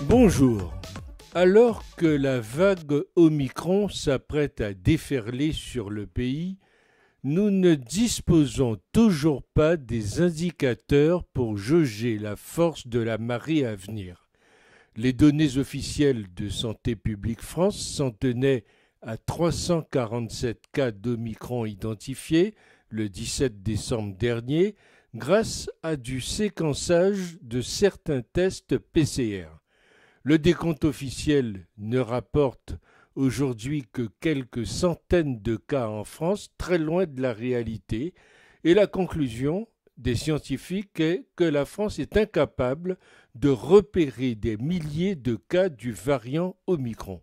Bonjour. Alors que la vague Omicron s'apprête à déferler sur le pays, nous ne disposons toujours pas des indicateurs pour jauger la force de la marée à venir. Les données officielles de Santé publique France s'en tenaient à 347 cas d'Omicron identifiés le 17 décembre dernier grâce à du séquençage de certains tests PCR. Le décompte officiel ne rapporte aujourd'hui que quelques centaines de cas en France, très loin de la réalité, et la conclusion des scientifiques est que la France est incapable de repérer des milliers de cas du variant Omicron.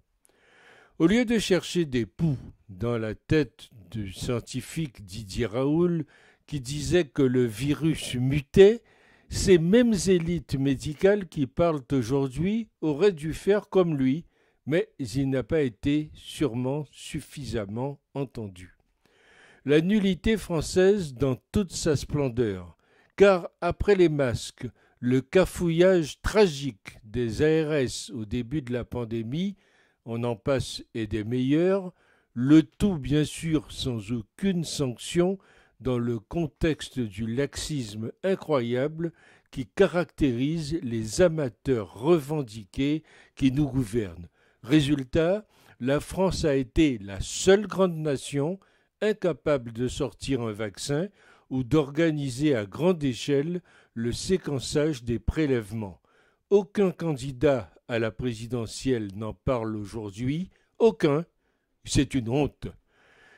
Au lieu de chercher des poux dans la tête du scientifique Didier Raoult qui disait que le virus mutait, ces mêmes élites médicales qui parlent aujourd'hui auraient dû faire comme lui, mais il n'a pas été sûrement suffisamment entendu. La nullité française dans toute sa splendeur, car après les masques, le cafouillage tragique des ARS au début de la pandémie, on en passe et des meilleurs, le tout bien sûr sans aucune sanction, dans le contexte du laxisme incroyable qui caractérise les amateurs revendiqués qui nous gouvernent. Résultat, la France a été la seule grande nation incapable de sortir un vaccin ou d'organiser à grande échelle le séquençage des prélèvements. Aucun candidat à la présidentielle n'en parle aujourd'hui, aucun. C'est une honte.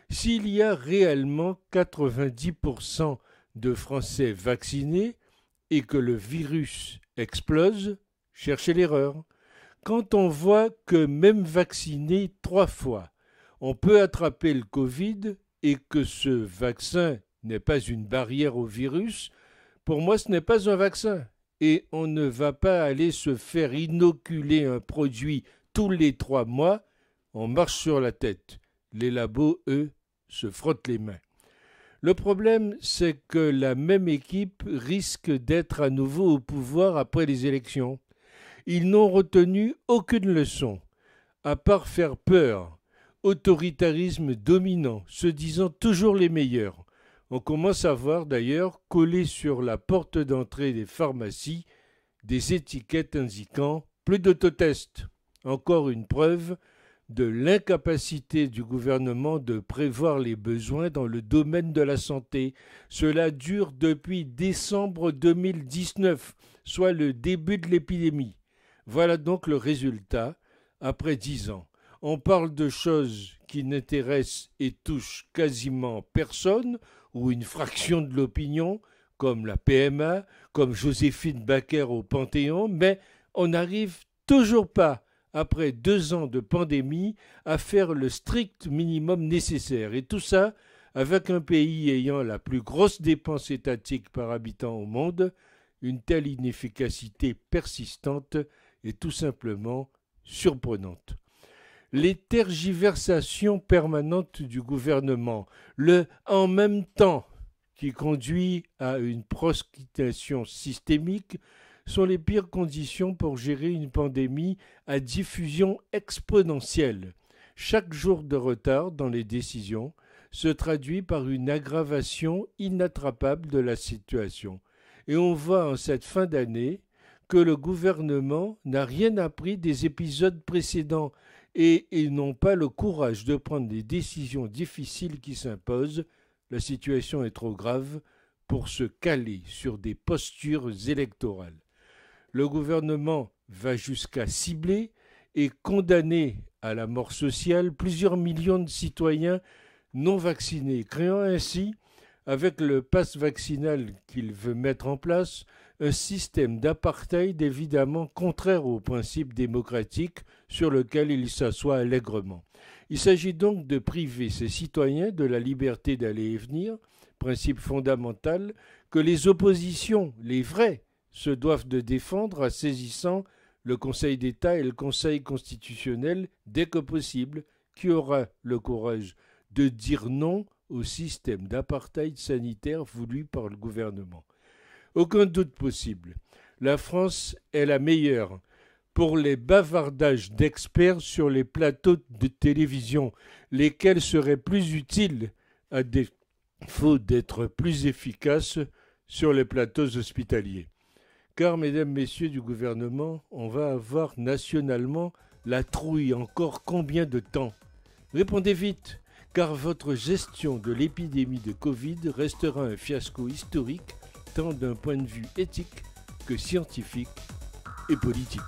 S'il y a réellement 90% de Français vaccinés et que le virus explose, cherchez l'erreur. Quand on voit que même vacciné 3 fois, on peut attraper le Covid et que ce vaccin n'est pas une barrière au virus, pour moi ce n'est pas un vaccin. Et on ne va pas aller se faire inoculer un produit tous les 3 mois, on marche sur la tête. Les labos, eux, se frottent les mains. Le problème, c'est que la même équipe risque d'être à nouveau au pouvoir après les élections. Ils n'ont retenu aucune leçon, à part faire peur, autoritarisme dominant, se disant toujours les meilleurs. On commence à voir d'ailleurs coller sur la porte d'entrée des pharmacies des étiquettes indiquant « plus d'autotests ». Encore une preuve de l'incapacité du gouvernement de prévoir les besoins dans le domaine de la santé. Cela dure depuis décembre 2019, soit le début de l'épidémie. Voilà donc le résultat après 10 ans. On parle de choses qui n'intéressent et touchent quasiment personne ou une fraction de l'opinion, comme la PMA, comme Joséphine Baker au Panthéon, mais on n'arrive toujours pas après 2 ans de pandémie, à faire le strict minimum nécessaire. Et tout ça avec un pays ayant la plus grosse dépense étatique par habitant au monde. Une telle inefficacité persistante est tout simplement surprenante. Les tergiversations permanentes du gouvernement, le « en même temps » qui conduit à une proscription systémique, sont les pires conditions pour gérer une pandémie à diffusion exponentielle. Chaque jour de retard dans les décisions se traduit par une aggravation inattrapable de la situation. Et on voit en cette fin d'année que le gouvernement n'a rien appris des épisodes précédents et ils n'ont pas le courage de prendre les décisions difficiles qui s'imposent. La situation est trop grave pour se caler sur des postures électorales. Le gouvernement va jusqu'à cibler et condamner à la mort sociale plusieurs millions de citoyens non vaccinés, créant ainsi, avec le pass vaccinal qu'il veut mettre en place, un système d'apartheid évidemment contraire aux principes démocratiques sur lequel il s'assoit allègrement. Il s'agit donc de priver ces citoyens de la liberté d'aller et venir, principe fondamental que les oppositions, les vraies, se doivent de défendre en saisissant le Conseil d'État et le Conseil constitutionnel dès que possible, qui aura le courage de dire non au système d'apartheid sanitaire voulu par le gouvernement. Aucun doute possible. La France est la meilleure pour les bavardages d'experts sur les plateaux de télévision, lesquels seraient plus utiles à défaut d'être plus efficaces sur les plateaux hospitaliers. Car, mesdames, messieurs du gouvernement, on va avoir nationalement la trouille encore combien de temps? Répondez vite, car votre gestion de l'épidémie de Covid restera un fiasco historique, tant d'un point de vue éthique que scientifique et politique.